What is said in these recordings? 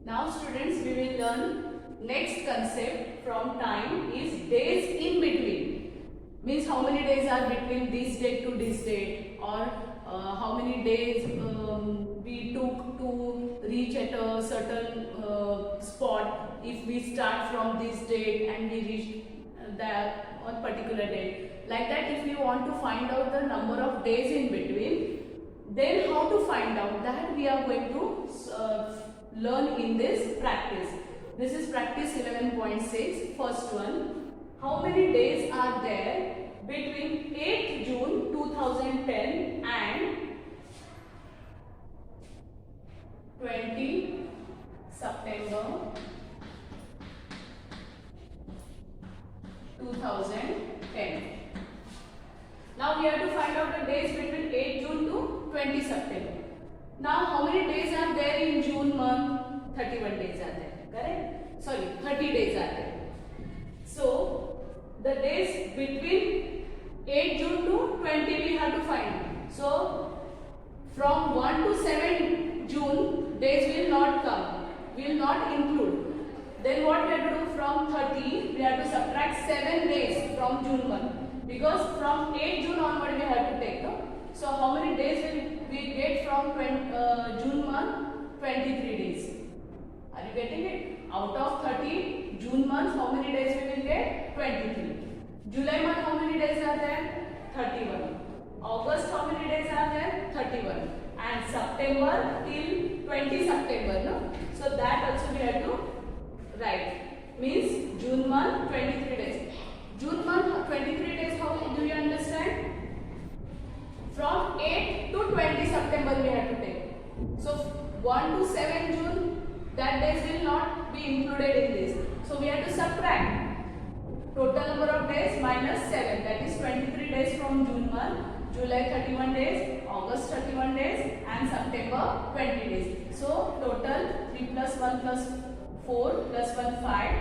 Now students, we will learn next concept from time is days in between. Means how many days are between this date to this date, or how many days we took to reach at a certain spot if we start from this date and we reach that on particular date. Like that, if you want to find out the number of days in between, then how to find out that we are going to learn in this practice. This is practice 11.6. First one, how many days are there between 8th June 2010 and 20 September 2010. Now we have to find out the days between 8 June to 20 September. Now how many days are there in June month? 31 days are there, correct? Sorry, 30 days are there. So the days between 8 June to 20 we have to find. So from 1 to 7 June days will not come, will not include. Then what we have to do, from 30 we have to subtract 7 days from June month, because from 8 June onward we have to take. No? So how many days will we get from June month? 23 days. Are you getting it? Out of 30, June month how many days we will get? 23. July month how many days are there? 31. August how many days are there? 31. And September till 20 September. No? So that also we have to write. Means June month 23 days. June month 23 days, how do you understand? From 8 to 20 September we have to take. So 1 to 7 June, that days will not be included in this. So we have to subtract total number of days minus 7, that is 23 days from June month, July 31 days, August 31 days and September 20 days. So total 3 plus 1 plus 4 plus 1 5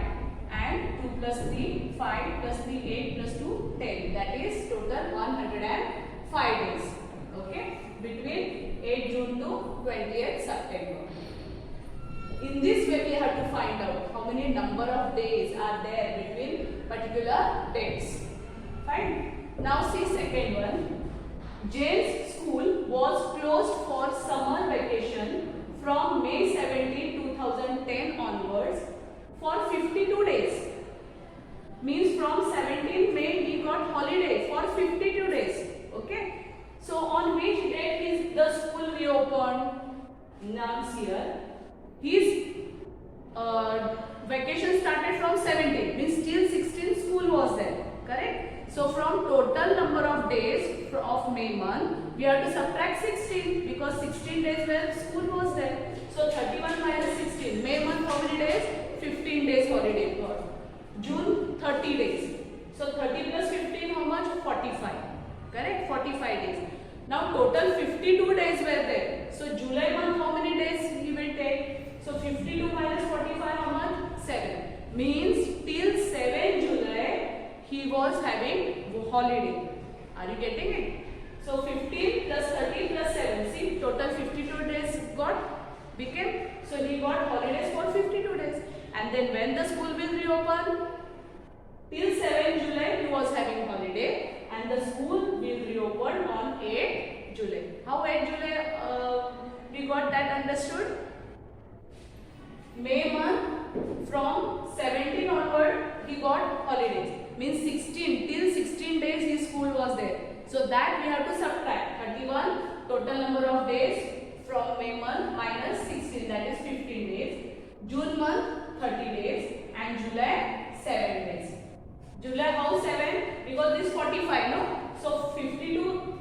and 2 plus 3 5 plus 3 8 plus 2 10. That is total 105 days. Okay, between 8 June to 20th September. In this way we have to find out how many number of days are there between particular dates. Fine. Now see second one. Jane's school was closed for summer vacation from May 17, 2010 onwards for 52 days. Means from 17 May he got holiday for 52 days. Okay. So on which date is the school reopened? Now here. His vacation started from 17, means till 16 school was there, correct? So from total number of days of May month, we have to subtract 16, because 16 days where school was there. So 31 minus 16, May month how many days? 15 days holiday got. June 30 days. So 30 plus 15 how much? 45, correct? 45 days. Now total 52 days were there. So July month how many days he will take? So 52 minus 45 how much? 7. Means till 7 July he was having holiday. Are you getting it? So 15 plus 30 plus 7. See, total 52 days got became. So he got holidays for 52 days. And then when the school will reopen? Till 7 July he was having holiday, and the school will reopen on 8 July. How 8 July we got that understood? May month from 17 onward he got holidays. Means 16, till 16 days his school was there. So that we have to subtract 31 total number of days from May month minus 16, that is 15 days. June month 30 days and July 7 days. July how 7? Because this 45, no? So 52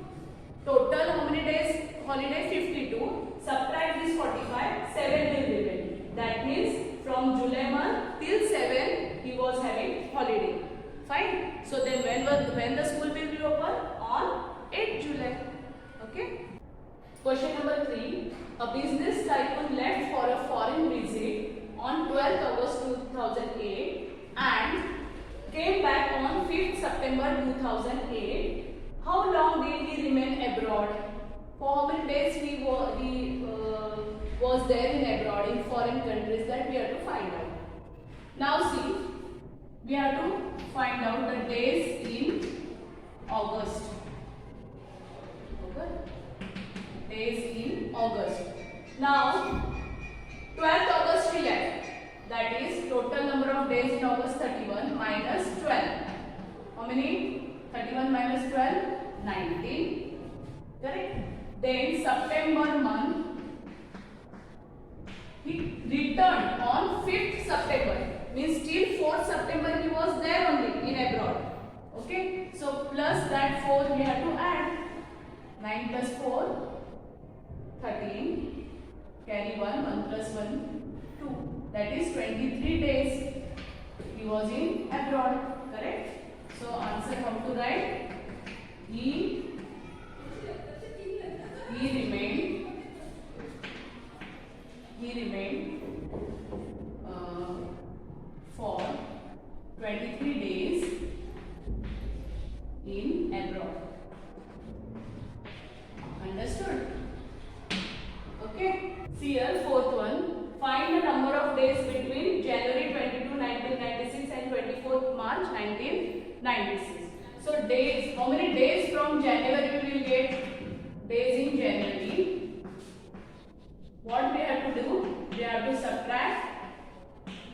total how many days holiday? 52. Subtract this 45, 7 will remain. That means from July month till 7 he was having holiday. Fine. So then when the school will reopen? On 8 July. Okay. Question number 3. A business tycoon left for a foreign visit on 12th August 2008 and came back on 5th September 2008. How long did he remain abroad? For how many days he was there in abroad, in foreign countries, that we have to find out. Now see, we have to find out the days in August. Okay? Days in August. Now 12th August we left. That is total number of days in August 31 minus 12. How many? 31 minus 12? 19. Correct? Then September month, he returned on 5th September. Means till 4th September he was there only in abroad. Okay? So plus that 4 we have to add. 9 plus 4, 13. Carry 1 plus 1, 2. That is 23 days he was in abroad. Correct? So answer how to write? He remained for 23 days in abroad. Understood? Okay. See here, fourth one. Find the number of days between January 22, 1996 and 24th March 1996. So days, how many days from January we will get? Days in January. What we have to do? We have to subtract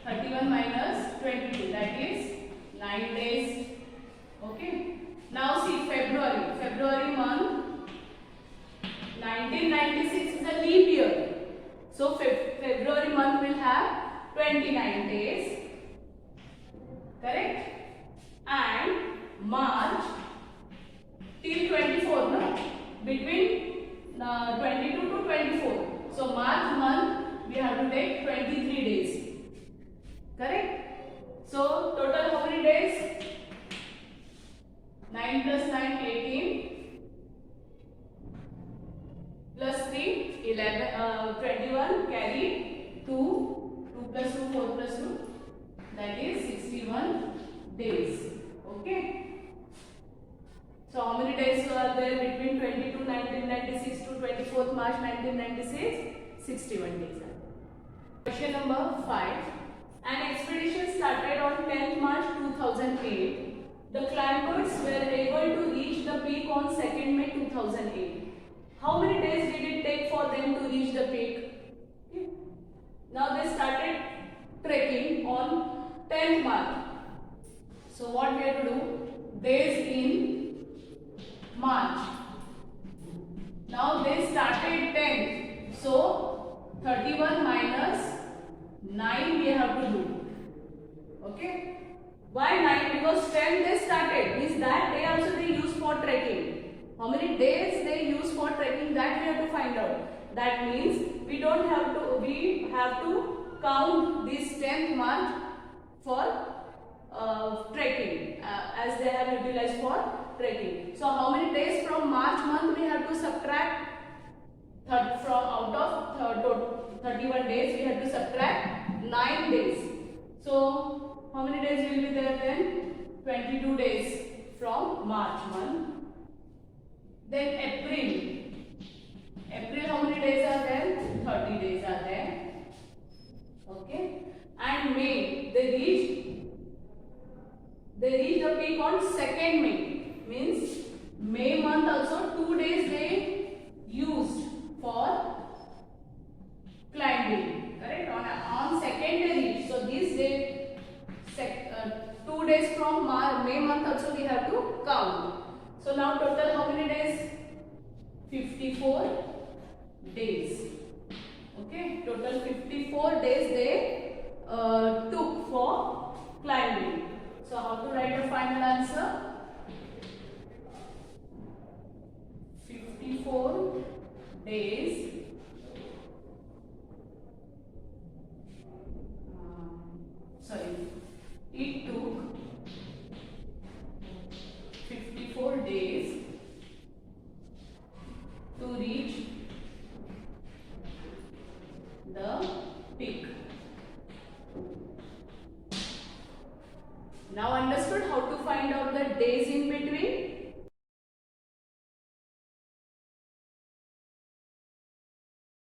31 minus 22. That is 9 days. Okay. Now see February. February month. 1996 is a leap year. So February month will have 29 days. Correct? And March till 24, no? Between 22 to 24. So March month we have to take 23 days. Correct? So total how many days? 9 plus 9, 18. Plus 3, 11, 21, carry 2, 2 plus 2, 4 plus 2, that is 61 days. Okay. So how many days are there between 22, 1996 to 24th March 1996? 61 days. Question number 5. An expedition started on 10th March 2008. The climbers were able to reach the peak on 2nd May 2008. How many days did it take for them to reach the peak? Okay. Now they started trekking on 10th March. So what we have to do? Days in March. Now they started 10th. So 31 minus 9 we have to do. Okay. Why 9? Because 10 they started. Means that day also they use for trekking. How many days they use for trekking, that we have to find out. That means we have to count this 10th March for trekking as they have utilized for trekking. So how many days from March month we have to subtract? From out of 31 days we have to subtract 9 days. So how many days will be there then? 22 days from March month. Then April. April, how many days are there? 30 days are there. Okay. And May, they reach the peak on 2nd May. Means May month also 2 days they used for climbing. Correct? On 2nd they reached. So this day, 2 days from May month also we have to count. So now total how many days? 54 days. Okay, total 54 days they took for climbing. So how to write the final answer? 54 days it took 54 days to reach